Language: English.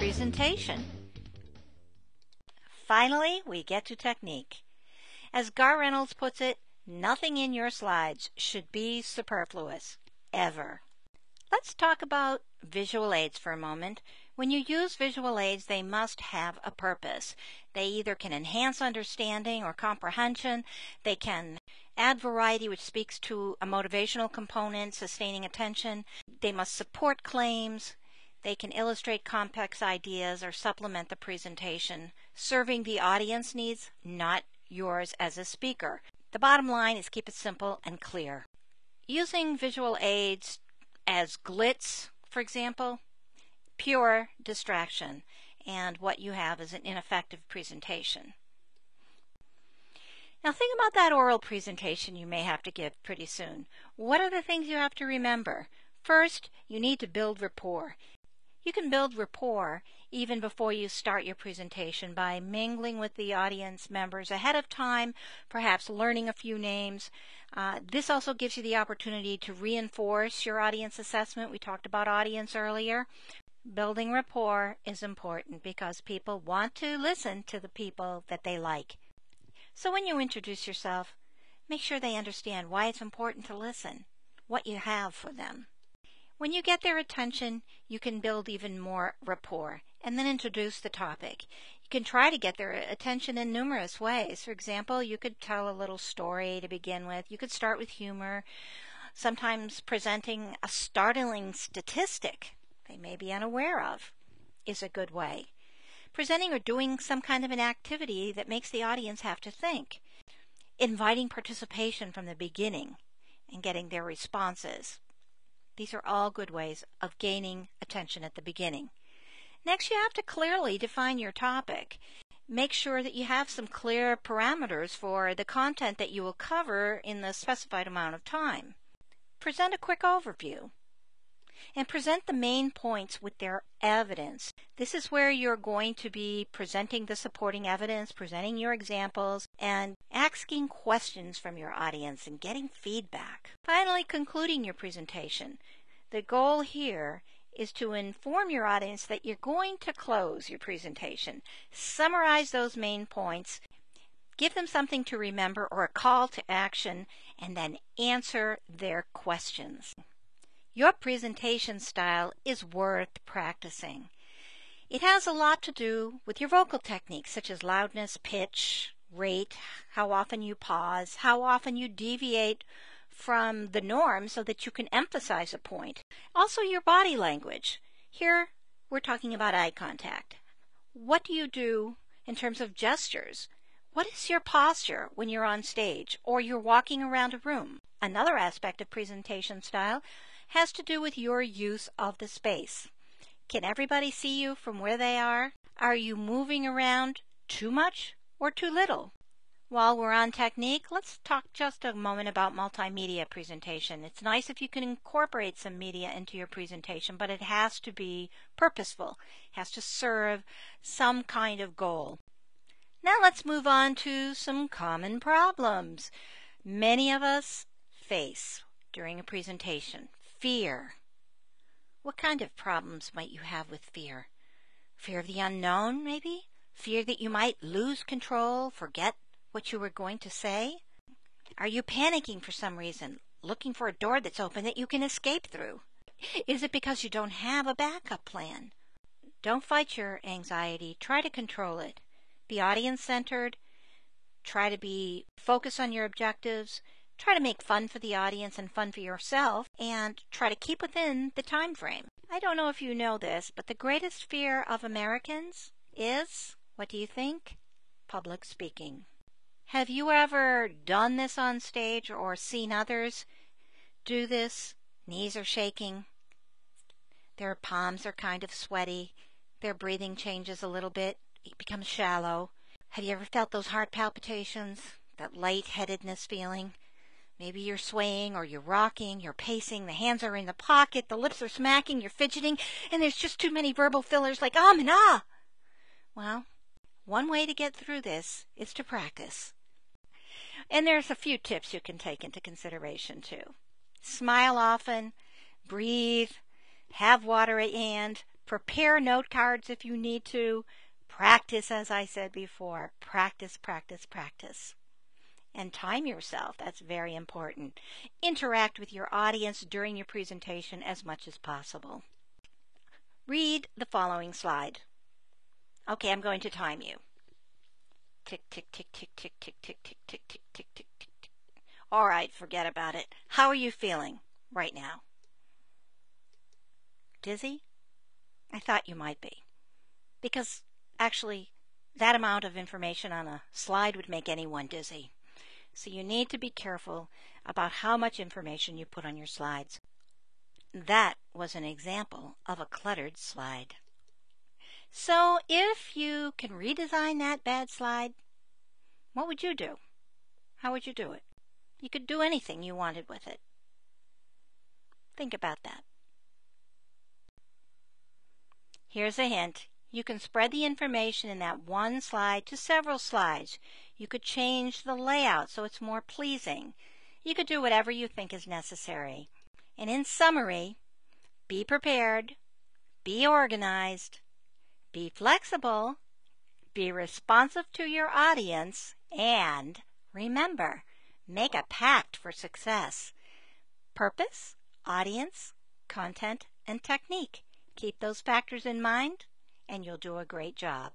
presentation. Finally, we get to technique. As Gar Reynolds puts it, nothing in your slides should be superfluous, ever. Let's talk about visual aids for a moment. When you use visual aids, they must have a purpose. They either can enhance understanding or comprehension. They can add variety, which speaks to a motivational component, sustaining attention. They must support claims. They can illustrate complex ideas or supplement the presentation, serving the audience needs, not yours as a speaker. The bottom line is keep it simple and clear. Using visual aids as glitz, for example, pure distraction, and what you have is an ineffective presentation. Now think about that oral presentation you may have to give pretty soon. What are the things you have to remember? First, you need to build rapport. You can build rapport even before you start your presentation by mingling with the audience members ahead of time, perhaps learning a few names. This also gives you the opportunity to reinforce your audience assessment. We talked about audience earlier. Building rapport is important because people want to listen to the people that they like. So when you introduce yourself, make sure they understand why it's important to listen, what you have for them. When you get their attention, you can build even more rapport and then introduce the topic. You can try to get their attention in numerous ways. For example, you could tell a little story to begin with. You could start with humor, sometimes presenting a startling statistic they may be unaware of is a good way. Presenting or doing some kind of an activity that makes the audience have to think. Inviting participation from the beginning and getting their responses. These are all good ways of gaining attention at the beginning. Next, you have to clearly define your topic. Make sure that you have some clear parameters for the content that you will cover in the specified amount of time. Present a quick overview. And present the main points with their evidence. This is where you're going to be presenting the supporting evidence, presenting your examples, and asking questions from your audience and getting feedback. Finally, concluding your presentation. The goal here is to inform your audience that you're going to close your presentation. Summarize those main points, give them something to remember or a call to action, and then answer their questions. Your presentation style is worth practicing. It has a lot to do with your vocal techniques, such as loudness, pitch, rate, how often you pause, how often you deviate from the norm so that you can emphasize a point. Also your body language. Here we're talking about eye contact. What do you do in terms of gestures? What is your posture when you're on stage or you're walking around a room? Another aspect of presentation style has to do with your use of the space. Can everybody see you from where they are? Are you moving around too much or too little? While we're on technique, let's talk just a moment about multimedia presentation. It's nice if you can incorporate some media into your presentation, but it has to be purposeful. It has to serve some kind of goal. Now let's move on to some common problems many of us face during a presentation. Fear. What kind of problems might you have with fear? Fear of the unknown, maybe? Fear that you might lose control, forget what you were going to say? Are you panicking for some reason, looking for a door that's open that you can escape through? Is it because you don't have a backup plan? Don't fight your anxiety. Try to control it. Be audience-centered. Try to be focused on your objectives. Try to make fun for the audience and fun for yourself, and try to keep within the time frame. I don't know if you know this, but the greatest fear of Americans is, what do you think? Public speaking. Have you ever done this on stage or seen others do this? Knees are shaking. Their palms are kind of sweaty. Their breathing changes a little bit. It becomes shallow. Have you ever felt those heart palpitations? That lightheadedness feeling? Maybe you're swaying or you're rocking, you're pacing, the hands are in the pocket, the lips are smacking, you're fidgeting, and there's just too many verbal fillers like and ah. Well, one way to get through this is to practice. And there's a few tips you can take into consideration too. Smile often, breathe, have water at hand, Prepare note cards if you need to. Practice, as I said before. Practice, practice, practice. And time yourself. That's very important. Interact with your audience during your presentation as much as possible. Read the following slide. Okay, I'm going to time you. Tick, tick, tick, tick, tick, tick, tick, tick, tick, tick, tick, tick, tick, tick. All right, forget about it. How are you feeling right now? Dizzy? I thought you might be. Because actually, that amount of information on a slide would make anyone dizzy. So you need to be careful about how much information you put on your slides. That was an example of a cluttered slide. So if you can redesign that bad slide, what would you do? How would you do it? You could do anything you wanted with it. Think about that. Here's a hint. You can spread the information in that one slide to several slides. You could change the layout so it's more pleasing. You could do whatever you think is necessary. And in summary, be prepared, be organized, be flexible, be responsive to your audience, and remember, make a pact for success. Purpose, audience, content, and technique. Keep those factors in mind, and you'll do a great job.